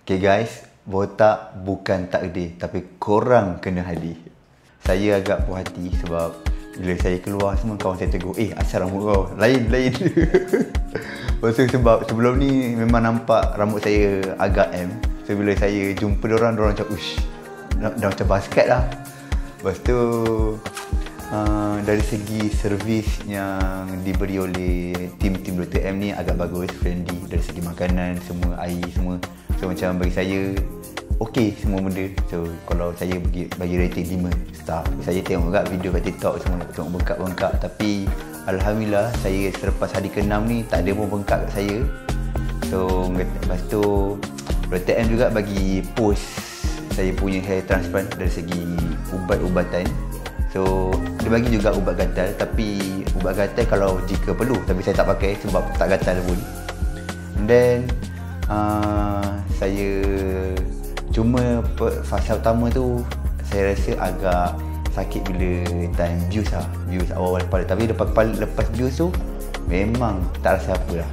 Okay guys, botak bukan takdir, tapi korang kena hadir. Saya agak puas hati sebab bila saya keluar semua kawan saya tegur, asal rambut kau lain. Lepas tu sebab sebelum ni memang nampak rambut saya agak M. So bila saya jumpa diorang macam ush, dah macam basket lah. Lepas tu dari segi servis yang diberi oleh tim-tim Dr. M ni agak bagus, friendly. Dari segi makanan, semua, air semua. So macam bagi saya okey semua benda. So kalau saya bagi rating 5 star. Saya tengok juga video kat TikTok semua tengok bengkak-bengkak, tapi alhamdulillah saya selepas hari ke-6 ni tak ada pun bengkak kat saya. So lepas tu Dr. M juga bagi post saya punya hair transplant dari segi ubat-ubatan. So dia bagi juga ubat gatal, tapi ubat gatal kalau jika perlu, tapi saya tak pakai sebab tak gatal pun. And then saya cuma fasa utama tu saya rasa agak sakit bila time views awal kepala, tapi lepas views tu memang tak rasa apa lah.